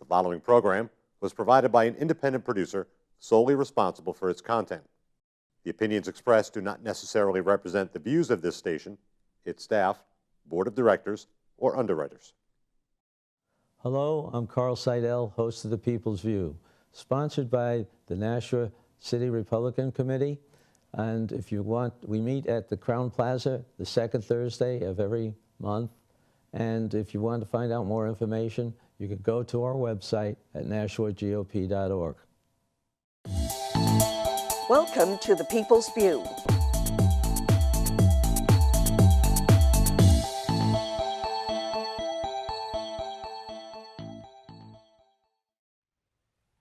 following program was provided by an independent producer solely responsible for its content. The opinions expressed do not necessarily represent the views of this station, its staff, board of directors, or underwriters. Hello, I'm Carl Seidel, host of The People's View, sponsored by the Nashua City Republican Committee. And if you want, we meet at the Crown Plaza the second Thursday of every month. And if you want to find out more information, you can go to our website at nashuagop.org. Welcome to The People's View.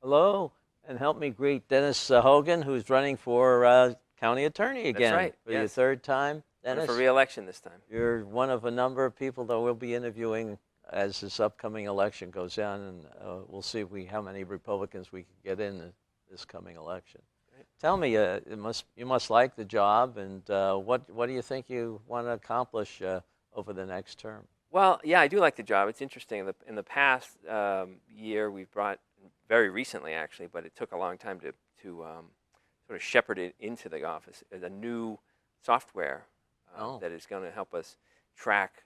Hello, and help me greet Dennis Hogan, who's running for county attorney again. That's right. For your third time. Dennis, for re-election this time. You're one of a number of people that we'll be interviewing as this upcoming election goes on, and we'll see how many Republicans we can get in this coming election. Right. Tell me, you must like the job, and what do you think you want to accomplish over the next term? Well, yeah, I do like the job. It's interesting. In the past year, we've brought, very recently actually, but it took a long time to sort of shepherd it into the office, a new software that is going to help us track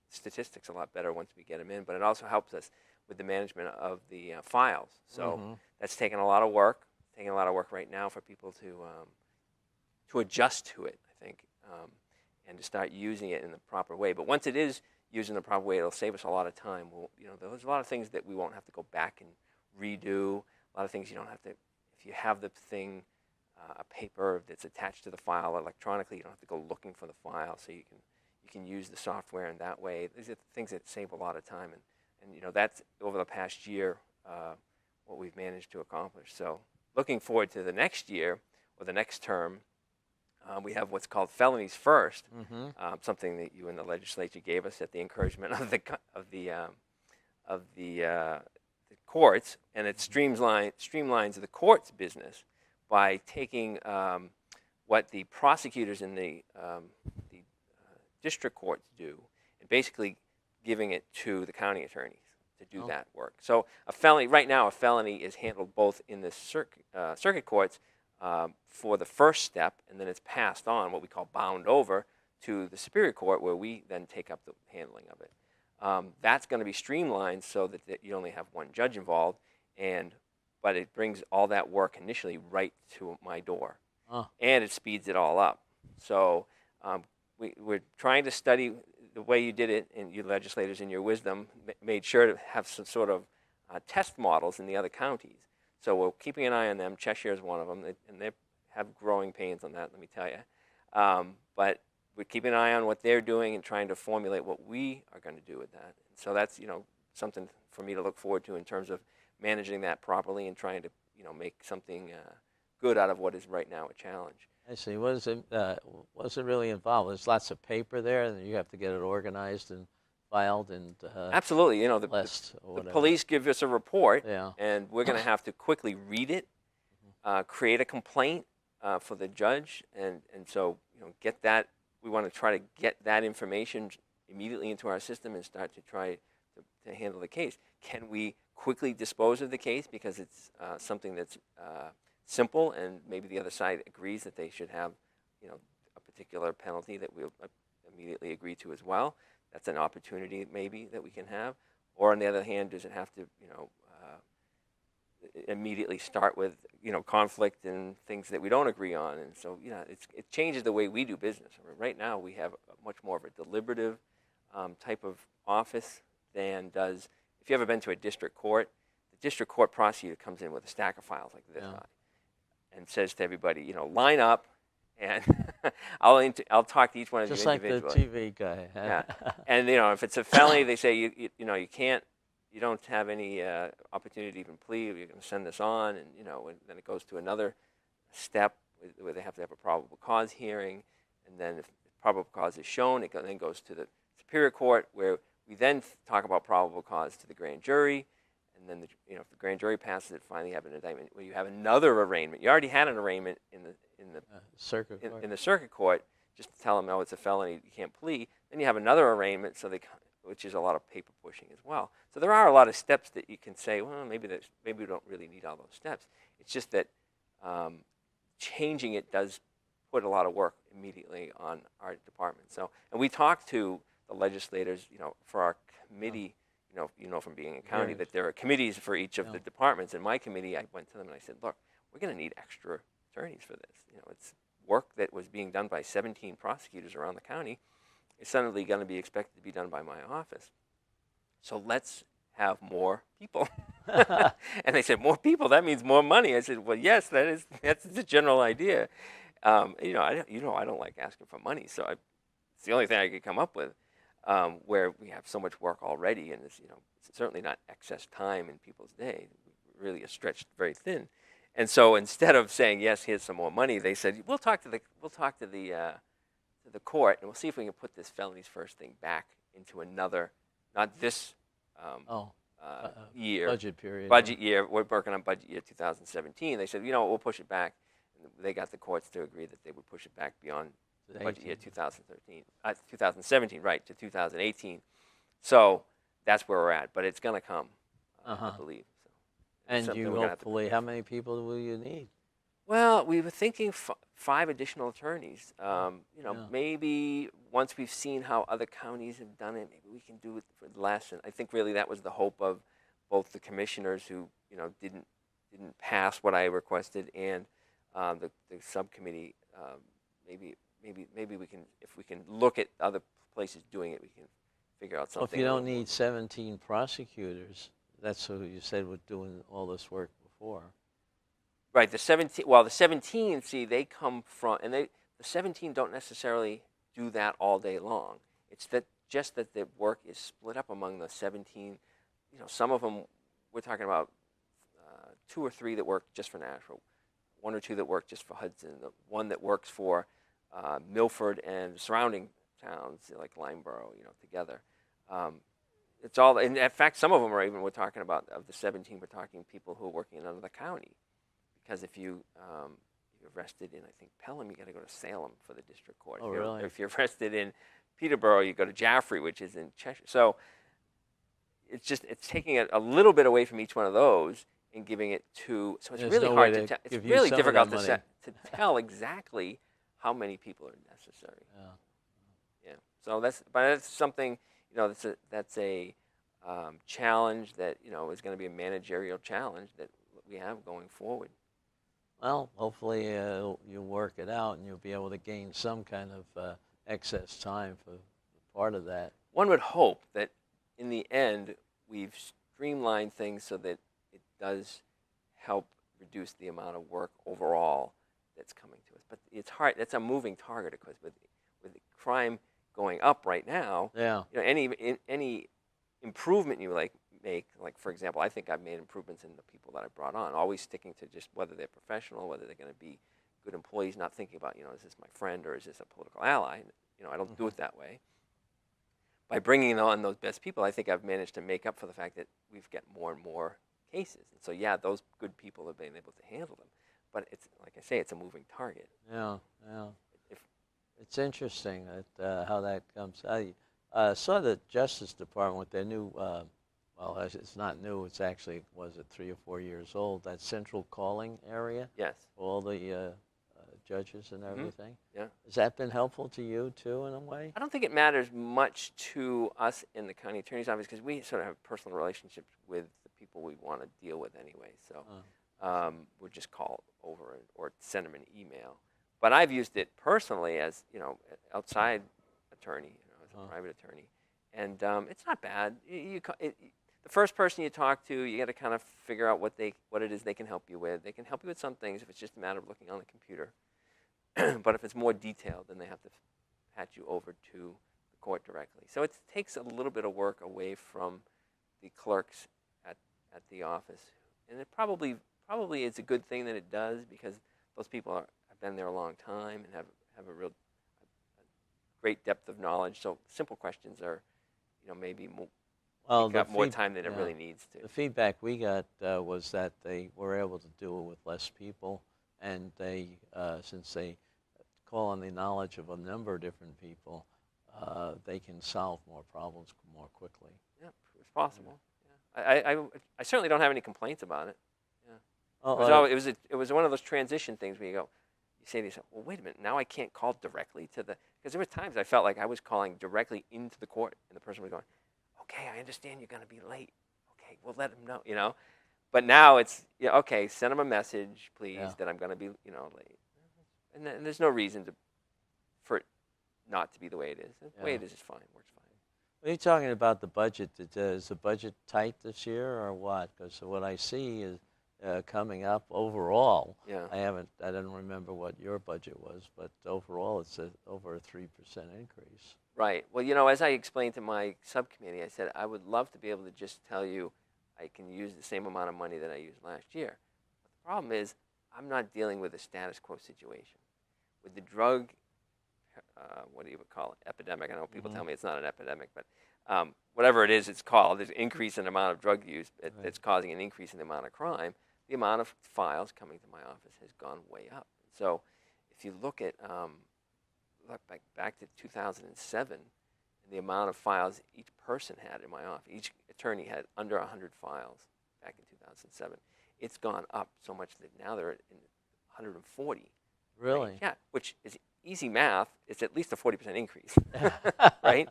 statistics a lot better once we get them in, but it also helps us with the management of the files. So that's taken a lot of work, right now for people to adjust to it, I think, and to start using it in the proper way. But once it is used in the proper way, it'll save us a lot of time. There's a lot of things that we won't have to go back and redo. A lot of things you don't have to, if you have the thing, a paper that's attached to the file electronically, you don't have to go looking for the file, so you can use the software in that way. These are things that save a lot of time, and that's over the past year what we've managed to accomplish. So looking forward to the next year or the next term, we have what's called felonies first, something that you in the legislature gave us at the encouragement of the courts, and it streamlines the court's business by taking what the prosecutors in the district courts do and basically giving it to the county attorneys to do that work. So right now a felony is handled both in the circuit courts for the first step, and then it's passed on, what we call bound over, to the Superior Court, where we then take up the handling of it. That's going to be streamlined so that you only have one judge involved, but it brings all that work initially right to my door, and it speeds it all up. So we're trying to study the way you did it, and you legislators in your wisdom made sure to have some sort of test models in the other counties. So we're keeping an eye on them. Cheshire is one of them, and they have growing pains on that, let me tell you. But we're keeping an eye on what they're doing and trying to formulate what we are going to do with that. And so that's something for me to look forward to in terms of managing that properly and trying to make something good out of what is right now a challenge. I see. What's it really involved? There's lots of paper there, and you have to get it organized and filed and absolutely. The police give us a report, and we're going to have to quickly read it, create a complaint for the judge, and so get that. We want to try to get that information immediately into our system and start to try to handle the case. Can we quickly dispose of the case because it's something that's simple, and maybe the other side agrees that they should have a particular penalty that we'll immediately agree to as well? That's an opportunity maybe that we can have. Or on the other hand, does it have to immediately start with conflict and things that we don't agree on? And so it changes the way we do business. Right now we have much more of a deliberative type of office than does, if you've ever been to a district court, the district court prosecutor comes in with a stack of files like this high and says to everybody, line up, and I'll talk to each one of you individually. Just like the TV guy. Yeah, and if it's a felony, they say you can't. You don't have any opportunity to even plead. You're going to send this on, and and then it goes to another step where they have to have a probable cause hearing, and then if probable cause is shown, it then goes to the Superior Court, where we then talk about probable cause to the grand jury, and then if the grand jury passes it, finally have an indictment where you have another arraignment. You already had an arraignment in the circuit court. In the circuit court, just to tell them, it's a felony, you can't plead. Then you have another arraignment, so which is a lot of paper pushing as well. So there are a lot of steps that you can say, well, maybe we don't really need all those steps. It's just that changing it does put a lot of work immediately on our department. So, and we talked to the legislators, for our committee. From being in county, that there are committees for each of the departments. In my committee, I went to them and I said, look, we're going to need extra attorneys for this. It's work that was being done by 17 prosecutors around the county. It's suddenly going to be expected to be done by my office. So let's have more people. And they said, more people, that means more money. I said, well, yes, that's the general idea. I don't like asking for money, so it's the only thing I could come up with. Where we have so much work already, and it's certainly not excess time in people's day. We really are stretched very thin, and so instead of saying yes, here's some more money, they said we'll talk to the court, and we'll see if we can put this felonies first thing back into another, not this year budget year. We're working on budget year 2017. They said we'll push it back. And they got the courts to agree that they would push it back beyond budget year 2017, right, to 2018. So that's where we're at, but it's going to come, I believe. So and you hopefully, how many people will you need? Well, we were thinking 5 additional attorneys. Maybe once we've seen how other counties have done it, maybe we can do it for less. And I think really that was the hope of both the commissioners who didn't pass what I requested, and the subcommittee. Maybe we can, if we can look at other places doing it, we can figure out something. Well, if you don't need 17 prosecutors, that's who you said were doing all this work before. Right. The 17. See, they come from, and the 17 don't necessarily do that all day long. It's that the work is split up among the 17. Some of them we're talking about 2 or 3 that work just for Nashville, 1 or 2 that work just for Hudson, the one that works for Milford and surrounding towns like Lineborough, together. It's all, and in fact, some of them are even, we're talking about, of the 17, we're talking people who are working in another county. Because if you're arrested in, I think, Pelham, you got to go to Salem for the district court. Oh, really? If you're arrested in Peterborough, you go to Jaffrey, which is in Cheshire. So it's taking a little bit away from each one of those and giving it to, so it's really hard to tell. It's really difficult to tell exactly how many people are necessary. Yeah. So that's something, that's a challenge that, is going to be a managerial challenge that we have going forward. Well, hopefully you'll work it out and you'll be able to gain some kind of excess time for part of that. One would hope that in the end we've streamlined things so that it does help reduce the amount of work overall that's coming to us. But it's hard. That's a moving target, of course. With crime going up right now, any improvement you make, like for example, I think I've made improvements in the people that I brought on, always sticking to just whether they're professional, whether they're going to be good employees, not thinking about, is this my friend or is this a political ally? I don't do it that way. By bringing on those best people, I think I've managed to make up for the fact that we've got more and more cases. And so, those good people have been able to handle them. But it's, like I say, it's a moving target. Yeah. It's interesting that how that comes. I saw the Justice Department with their new, well, it's not new. It's actually, was it 3 or 4 years old? That central calling area. Yes. All the judges and everything. Yeah. Has that been helpful to you too, in a way? I don't think it matters much to us in the county attorney's office because we sort of have personal relationships with the people we want to deal with anyway. So we'll just call over or send them an email. But I've used it personally as outside attorney, as a private attorney, and it's not bad. The first person you talk to, you got to kind of figure out what it is they can help you with. They can help you with some things if it's just a matter of looking on the computer. But if it's more detailed, then they have to patch you over to the court directly. So it takes a little bit of work away from the clerks at the office, and it probably is a good thing that it does because those people have been there a long time and have a real great depth of knowledge. So simple questions are, maybe more. Well, got more time than it really needs to. The feedback we got was that they were able to do it with less people, and they, since they call on the knowledge of a number of different people, they can solve more problems more quickly. Yeah, it's possible. Yeah. I certainly don't have any complaints about it. Yeah. Oh, It was one of those transition things where you say to yourself, well, wait a minute, now I can't call directly to because there were times I felt like I was calling directly into the court, and the person was going, okay, I understand you're going to be late. Okay, we'll let them know, But now it's, okay, send them a message, please, that I'm going to be, late. And there's no reason for it not to be the way it is. The way it is fine, works fine. When you're talking about the budget, is the budget tight this year or what? Because what I see is coming up overall. Yeah. I don't remember what your budget was, but overall it's over a 3% increase. Right. Well, as I explained to my subcommittee, I said I would love to be able to just tell you I can use the same amount of money that I used last year. But the problem is I'm not dealing with a status quo situation. With the drug, what do you call it, epidemic? I know people tell me it's not an epidemic, but whatever it is it's called, there's an increase in the amount of drug use that's causing an increase in the amount of crime. The amount of files coming to my office has gone way up. So if you look at back to 2007, and the amount of files each person had in my office, each attorney had under 100 files back in 2007. It's gone up so much that now they're in 140. Really? Right? Yeah, which is easy math. It's at least a 40% increase, right?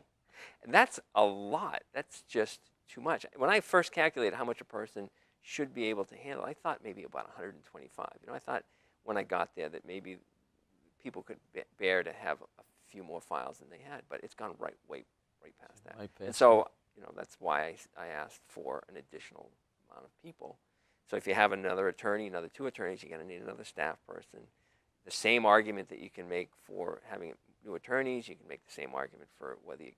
And that's a lot. That's just too much. When I first calculated how much a person should be able to handle, I thought maybe about 125. I thought when I got there that maybe people could bear to have a few more files than they had, but it's gone right past that. And so, that's why I asked for an additional amount of people. So if you have another attorney, another 2 attorneys, you're going to need another staff person. The same argument that you can make for having new attorneys, you can make the same argument for whether you're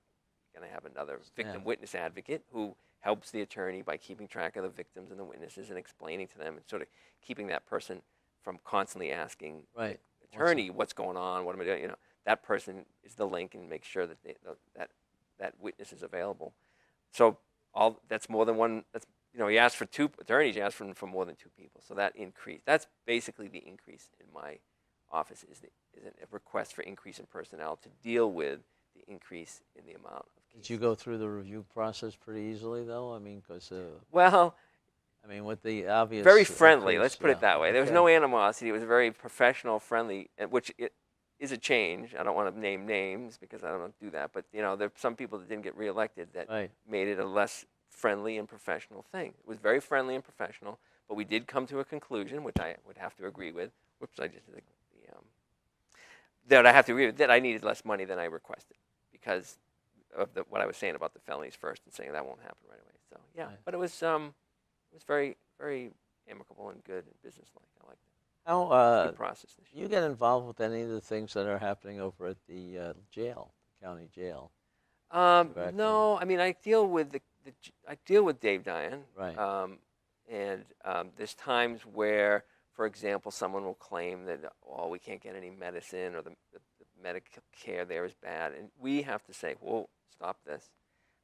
going to have another victim witness advocate who helps the attorney by keeping track of the victims and the witnesses and explaining to them and sort of keeping that person from constantly asking the attorney what's going on, what am I doing. That person is the link and makes sure that that witness is available. So that's more than one. That's you ask for 2 attorneys, you ask for more than 2 people. So that increase. That's basically the increase in my office is a request for increase in personnel to deal with the increase in the amount of cases. Did you go through the review process pretty easily, though? I mean, because with the obvious very friendly. increase, Let's put it that way. There was no animosity. It was very professional, friendly, which it is a change. I don't want to name names because I don't do that. But there are some people that didn't get reelected that made it a less friendly and professional thing. It was very friendly and professional, but we did come to a conclusion, which I would have to agree with. Whoops, I just did that I have to agree with, that I needed less money than I requested because of what I was saying about the felonies first and saying that won't happen right away. So but it was very, very amicable and good and businesslike. I liked it. How good process this year. you get involved with any of the things that are happening over at the jail, county jail? No, I deal with I deal with Dave Diane. Right. And there's times where, for example, someone will claim that, we can't get any medicine or the medical care there is bad. And we have to say, whoa, stop this.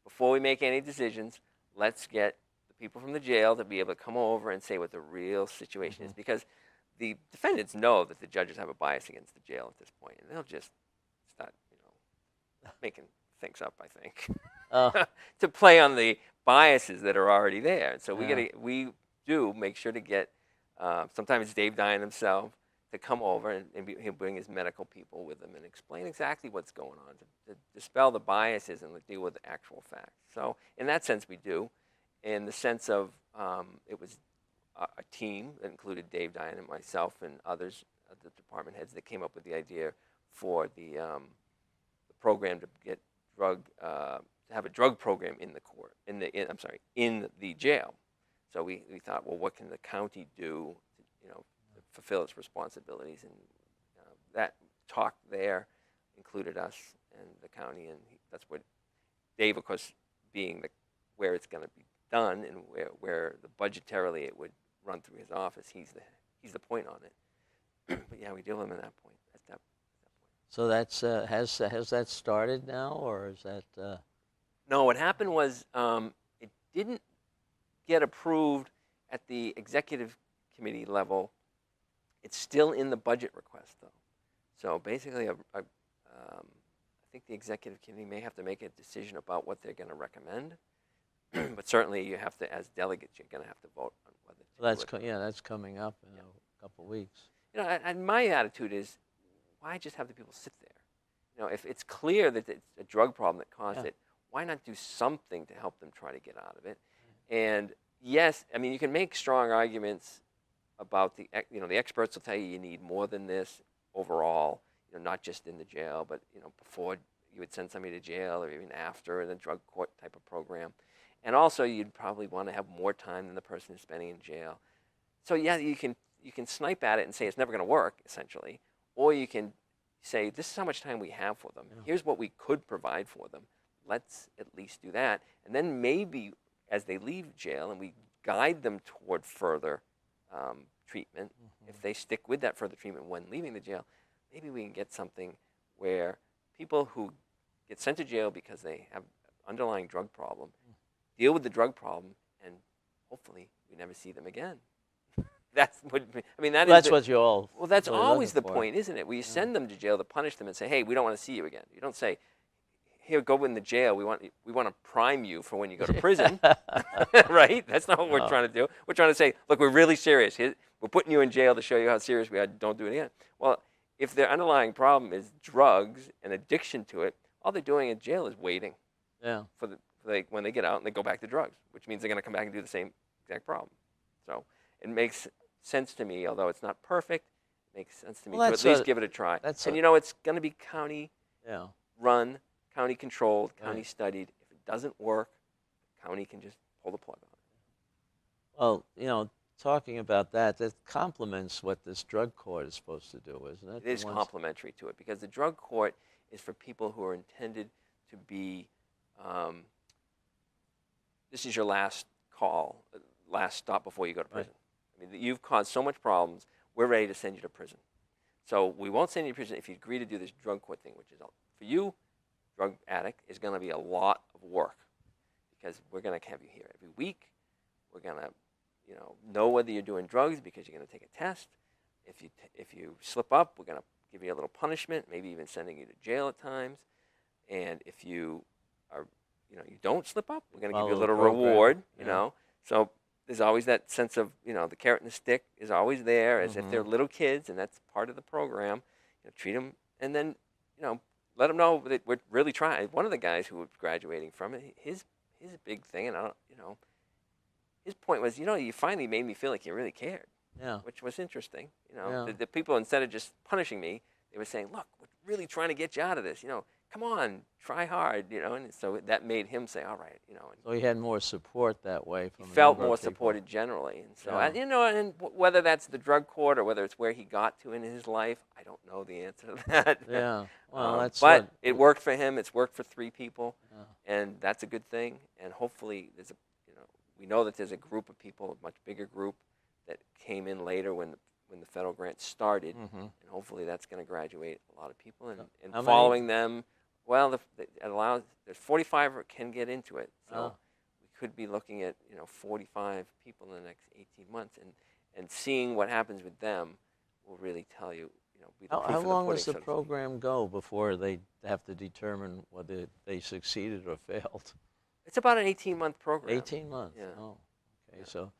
Before we make any decisions, let's get the people from the jail to be able to come over and say what the real situation is. Because the defendants know that the judges have a bias against the jail at this point. And they'll just start, making things up, I think, to play on the biases that are already there. And so we do make sure to get, sometimes it's Dave Diane himself, to come over and he'll bring his medical people with him and explain exactly what's going on, to dispel the biases and deal with the actual facts. So in that sense, we do. In the sense of it was a team that included Dave Diane and myself and others, the department heads, that came up with the idea for the program to get to have a drug program in the court, in the jail. So we thought, well, what can the county do to fulfill its responsibilities? And that talk there included us and the county, and that's what Dave, of course, being where it's going to be done and where the budgetarily it would run through his office, he's the point on it. But we deal with him at that point. So that's has that started now, or is that? No, what happened was it didn't get approved at the executive committee level. It's still in the budget request, though. So basically, I think the executive committee may have to make a decision about what they're going to recommend. But certainly, you have to, as delegates, you're going to have to vote on whether to Well, do it. that's coming up in a couple of weeks. And my attitude is, why just have the people sit there? If it's clear that it's a drug problem that caused it, why not do something to help them try to get out of it? And yes, I mean, you can make strong arguments about the experts will tell you need more than this overall, not just in the jail, but, before you would send somebody to jail or even after in a drug court type of program. And also, you'd probably want to have more time than the person is spending in jail. So yeah, you can snipe at it and say it's never going to work, essentially, or you can say this is how much time we have for them. Here's what we could provide for them. Let's at least do that, and then maybe as they leave jail and we guide them toward further treatment, if they stick with that further treatment when leaving the jail, maybe we can get something where people who get sent to jail because they have underlying drug problem deal with the drug problem, and hopefully we never see them again. That's what I mean. That's what you all. Well, that's really always the looking for. point, isn't it? Where you send them to jail to punish them and say, "Hey, we don't want to see you again." You don't say, "Here, go in the jail. We want to prime you for when you go to prison." Right? That's not what we're trying to do. We're trying to say, "Look, we're really serious. We're putting you in jail to show you how serious we are. Don't do it again." Well, if their underlying problem is drugs and addiction to it, all they're doing in jail is waiting. Yeah. When they get out and they go back to drugs, which means they're going to come back and do the same exact problem. So it makes sense to me, although it's not perfect. It makes sense to me to at least give it a try. It's going to be county run, county controlled, county studied. If it doesn't work, the county can just pull the plug on it. Well, talking about that complements what this drug court is supposed to do, isn't it? It is complementary to it, because the drug court is for people who are intended to be, this is your last call, last stop before you go to prison. Right. I mean, you've caused so much problems, we're ready to send you to prison. So we won't send you to prison if you agree to do this drug court thing, which is, for you, drug addict, is going to be a lot of work, because we're going to have you here every week. We're going to know whether you're doing drugs because you're going to take a test. If you slip up, we're going to give you a little punishment, maybe even sending you to jail at times. And if you are, you don't slip up, we're going to give you a little reward, So there's always that sense of, the carrot and the stick is always there, as if they're little kids, and that's part of the program. Treat them, and then, let them know that we're really trying. One of the guys who was graduating from it, his big thing, and his point was, you finally made me feel like you really cared. Yeah. Which was interesting. The people, instead of just punishing me, they were saying, "Look, we're really trying to get you out of this. Come on, try hard." And so that made him say, "All right." So he had more support that way. He felt more supported generally, and so and whether that's the drug court or whether it's where he got to in his life, I don't know the answer to that. Yeah. Well, but it worked for him. It's worked for 3 people, and that's a good thing. And hopefully, we know that there's a group of people, a much bigger group, that came in later when the federal grant started, and hopefully that's going to graduate a lot of people. And following them, well, it allows, there's 45 can get into it, so we could be looking at 45 people in the next 18 months, and seeing what happens with them will really tell you. Be the proof How of the long pudding, does the program go before they have to determine whether they succeeded or failed? It's about an 18-month program. 18 months. Yeah. Oh, okay. Yeah. So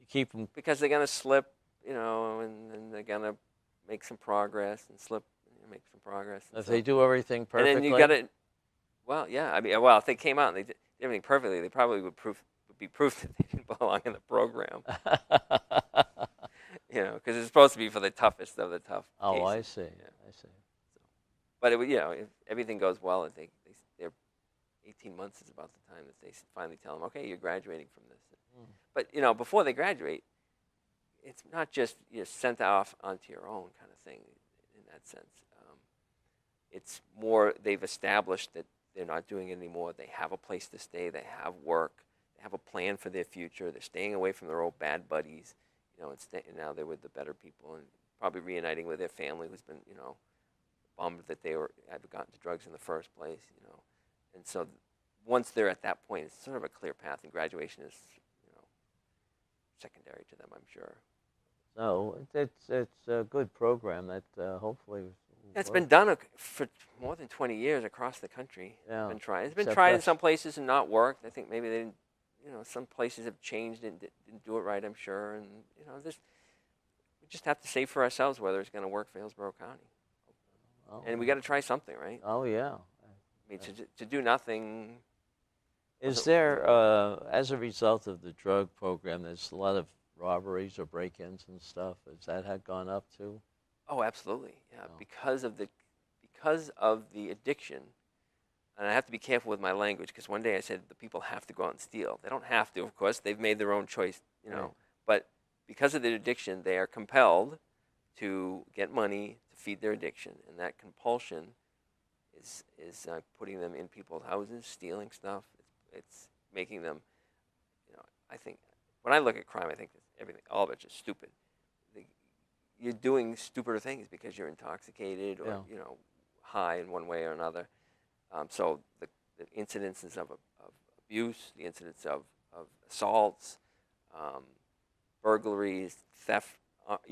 you keep them, because they're going to slip, and they're going to make some progress and slip and make some progress. If they do everything perfectly. And then you got to, well, yeah. I mean, well, if they came out and they did everything perfectly, they probably would be proof that they didn't belong in the program. Because it's supposed to be for the toughest of the tough cases. Oh, I see. Yeah. I see. But it would, if everything goes well, they're 18 months is about the time that they finally tell them, okay, you're graduating from this. But before they graduate, it's not just you're sent off onto your own kind of thing. In that sense, it's more they've established that they're not doing it anymore. They have a place to stay. They have work. They have a plan for their future. They're staying away from their old bad buddies. And now they're with the better people, and probably reuniting with their family, who's been bummed that they had gotten to drugs in the first place. And so once they're at that point, it's sort of a clear path, and graduation is secondary to them, I'm sure. So it's a good program that hopefully It's been done for more than 20 years across the country. Yeah. Been tried. It's been Except tried in that's- some places and not worked. I think maybe they didn't. Some places have changed and didn't do it right. I'm sure, and we just have to say for ourselves whether it's going to work for Hillsborough County. Oh, And we got to try something, right? oh yeah. I mean, to do nothing. Is there, as a result of the drug program, there's a lot of robberies or break-ins and stuff? Has that had gone up too? Oh, absolutely. Yeah, Oh. because of the addiction. And I have to be careful with my language because one day I said the people have to go out and steal. They don't have to, of course. They've made their own choice, Right. But because of the addiction, they are compelled to get money to feed their addiction, and that compulsion is putting them in people's houses, stealing stuff. It's making them, I think, when I look at crime, I think everything, all of it's just stupid. You're doing stupider things because you're intoxicated or, Yeah. high in one way or another. So the incidences of abuse, the incidents of assaults, burglaries, theft,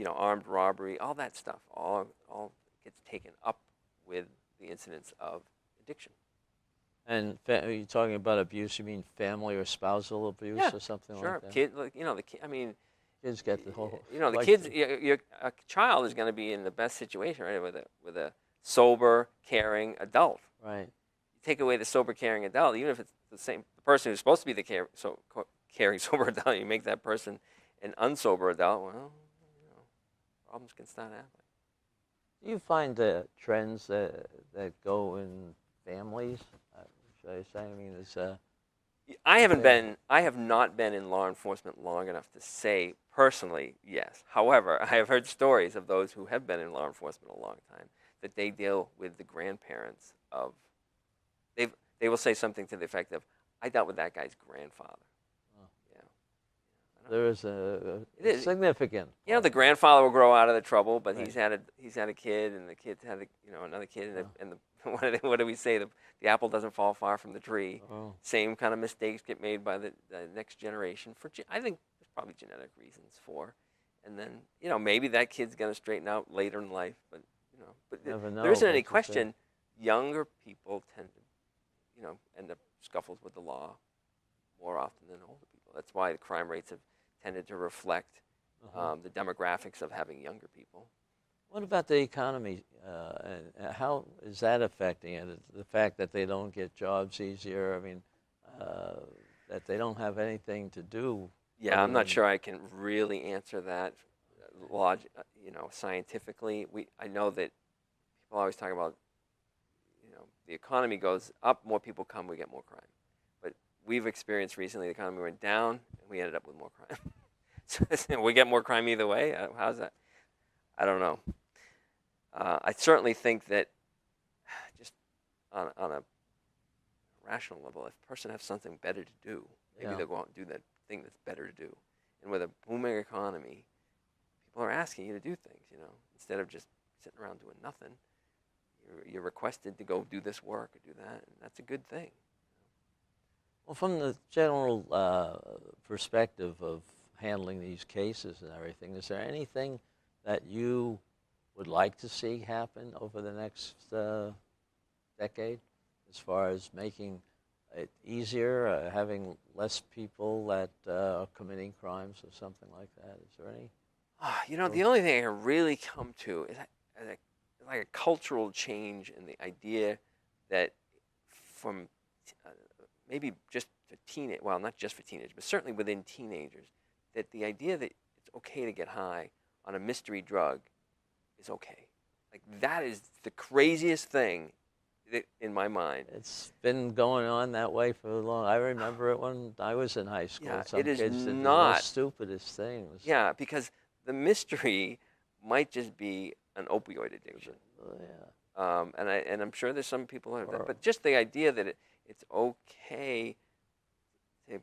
armed robbery, all that stuff, all gets taken up with the incidents of addiction. And are you talking about abuse? You mean family or spousal abuse Yeah, or something Sure, like that? kid, the kid. I mean, Kids get the whole. the like kids. the- A child is going to be in the best situation, right, with a sober, caring adult. Right. You take away the sober, caring adult, even if it's the person who's supposed to be the caring, sober adult, you make that person an unsober adult. Well, problems can start happening. Do you find trends that go in families? Should I say? I mean, it's I Yeah. have not been in law enforcement long enough to say personally yes. However, I have heard stories of those who have been in law enforcement a long time that they deal with the grandparents of. They will say something to the effect of, "I dealt with that guy's grandfather." Oh. Yeah. there is a It is. significant. The grandfather will grow out of the trouble, but Right. he's had a kid, and the kid's had another kid, Yeah. and what do we say? The apple doesn't fall far from the tree. Oh. Same kind of mistakes get made by the next generation. I think there's probably genetic reasons for, and then maybe that kid's gonna straighten out later in life, but Never know, there isn't but any it's question. Younger people tend to end up scuffles with the law more often than older people. That's why the crime rates have tended to reflect the demographics of having younger people. What about the economy? And how is that affecting it? The fact that they don't get jobs easier. I mean, that they don't have anything to do. Yeah, I'm not sure I can really answer that scientifically. I know that people always talk about, the economy goes up, more people come, we get more crime. But we've experienced recently the economy went down, and we ended up with more crime. So we get more crime either way. How's that? I don't know. I certainly think that just on a rational level, if a person has something better to do, maybe Yeah. they'll go out and do that thing that's better to do. And with a booming economy, people are asking you to do things, instead of just sitting around doing nothing. You're requested to go do this work or do that, and that's a good thing. Well, from the general perspective of handling these cases and everything, is there anything that you would like to see happen over the next decade, as far as making it easier, having less people that are committing crimes or something like that? Is there any? The only thing I can really come to is like a cultural change in the idea that from maybe just for not just for teenagers, but certainly within teenagers, that the idea that it's okay to get high on a mystery drug is okay. Like, that is the craziest thing in my mind. It's been going on that way for a long. I remember it when I was in high school. Yeah, Some it is kids did the not- most stupidest things. Yeah, because the mystery might just be an opioid addiction. Yeah. And I'm sure there's some people who have that, Or- but just the idea that it's okay to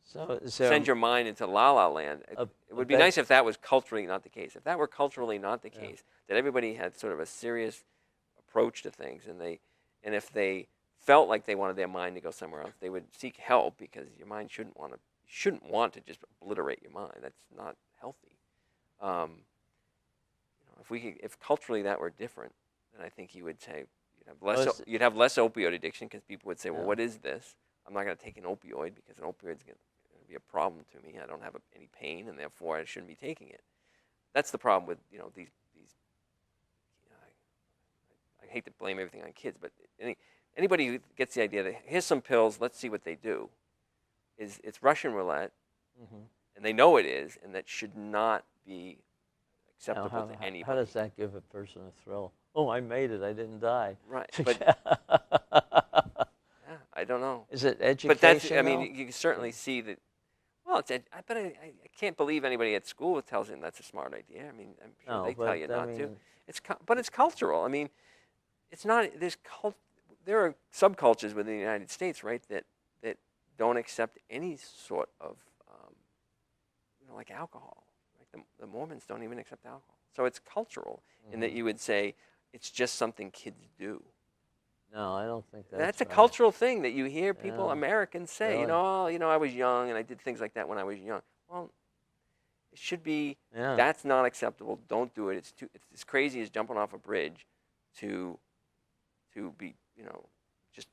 So is there send your mind into la la land. It would be nice if that was culturally not the case. If that were culturally not the case, that everybody had sort of a serious approach to things, and if they felt like they wanted their mind to go somewhere else, they would seek help, because your mind shouldn't want to just obliterate your mind. That's not healthy. If culturally that were different, then I think you would say you'd have Well, less opioid addiction because people would say, well, Yeah. what is this? I'm not going to take an opioid because an opioid is going to be a problem to me. I don't have any pain, and therefore I shouldn't be taking it. That's the problem with these. I hate to blame everything on kids, but anybody who gets the idea that here's some pills, let's see what they do, it's Russian roulette, and they know it is, and that should not be Now, acceptable to anybody. how does that give a person a thrill? Oh, I made it. I didn't die. Right, but yeah, I don't know. Is it education? But that's, I though? mean, you can certainly see that. Well, I can't believe anybody at school tells him that's a smart idea. I mean, I'm sure No, they tell but, you I not to. mean- But it's cultural. I mean, it's not. There are subcultures within the United States, right, that don't accept any sort of, like alcohol. Like the Mormons don't even accept alcohol. So it's cultural in that you would say it's just something kids do. No, I don't think That's a right. cultural thing that you hear people, Yeah. Americans say. Really? I was young and I did things like that when I was young. Well, it should be. Yeah. That's not acceptable. Don't do it. It's as crazy as jumping off a bridge to be just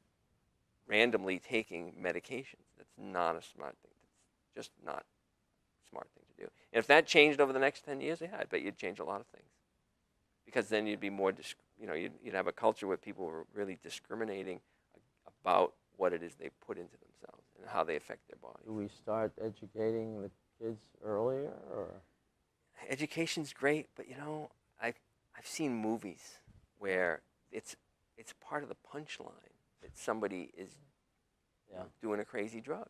randomly taking medications. That's not a smart thing. That's just not a smart thing to do. And if that changed over the next 10 years, yeah, I bet you'd change a lot of things. Because then you'd be more, you'd have a culture where people were really discriminating about what it is they put into themselves and how they affect their bodies. Do we start educating the kids earlier, or? Education's great, but I've seen movies where it's part of the punchline that somebody is doing a crazy drug.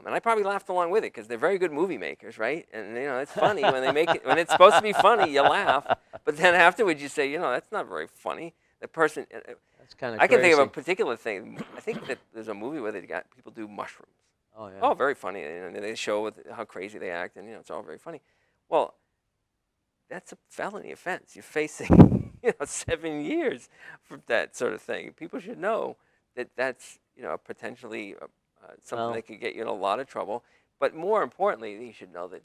And I probably laughed along with it because they're very good movie makers, right? And it's funny when they make it. When it's supposed to be funny, you laugh, but then afterwards you say, that's not very funny. The person. That's kind of. I can think of a particular thing. I think that there's a movie where they got people do mushrooms. Oh yeah. Oh, very funny. And they show how crazy they act, and it's all very funny. Well, that's a felony offense. You're facing 7 years for that sort of thing. People should know that that's potentially something that could get you in a lot of trouble. But more importantly, you should know that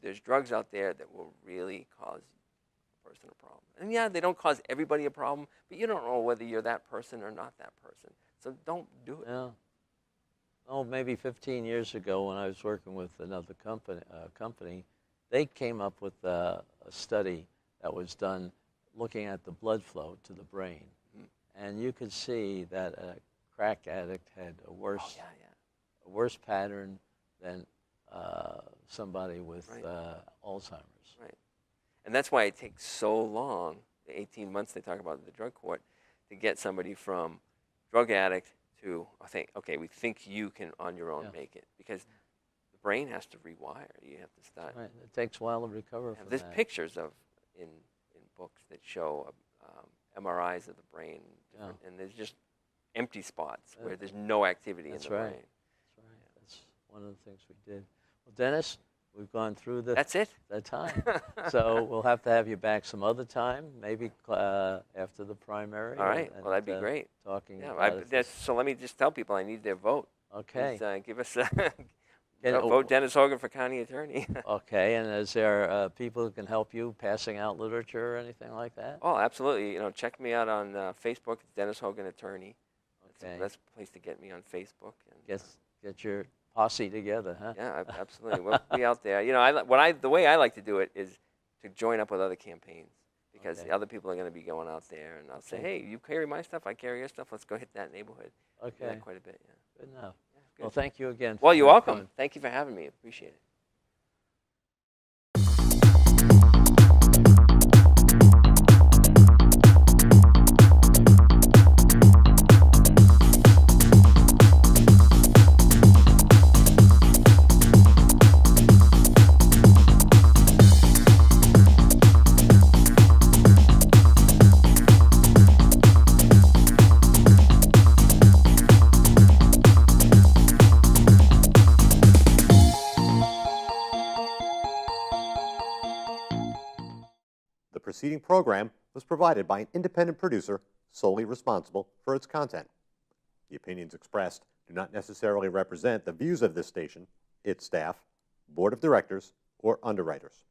there's drugs out there that will really cause a person a problem. And yeah, they don't cause everybody a problem, but you don't know whether you're that person or not that person. So don't do it. Yeah. Oh, maybe 15 years ago, when I was working with another company, they came up with a study that was done looking at the blood flow to the brain, and you could see that a crack addict had a worse pattern than somebody with Alzheimer's. Right. And that's why it takes so long, the 18 months they talk about in the drug court, to get somebody from drug addict to, we think you can on your own make it. Because the brain has to rewire. You have to start. Right. It takes a while to recover from There's that. pictures in books that show MRIs of the brain. And there's just empty spots where there's no activity in the brain. That's right. That's one of the things we did. Well, Dennis, we've gone through That's it? the time. So we'll have to have you back some other time, maybe after the primary. All right. Well, that'd be great. Talking Yeah. about it. So let me just tell people I need their vote. Okay. Please, give us vote Dennis Hogan for county attorney. Okay, and is there people who can help you passing out literature or anything like that? Oh, absolutely. Check me out on Facebook. It's Dennis Hogan Attorney. That's Okay. the best place to get me on Facebook. And, Get your posse together, huh? yeah, absolutely. We'll be out there. The way I like to do it is to join up with other campaigns because Okay. the other people are going to be going out there, and I'll say, hey, you carry my stuff, I carry your stuff. Let's go hit that neighborhood. Do Okay, that quite a bit. Yeah. good enough. Yeah, good. Well, thank you again. Well, for you're welcome. coming. Thank you for having me. Appreciate it. The preceding program was provided by an independent producer solely responsible for its content. The opinions expressed do not necessarily represent the views of this station, its staff, board of directors, or underwriters.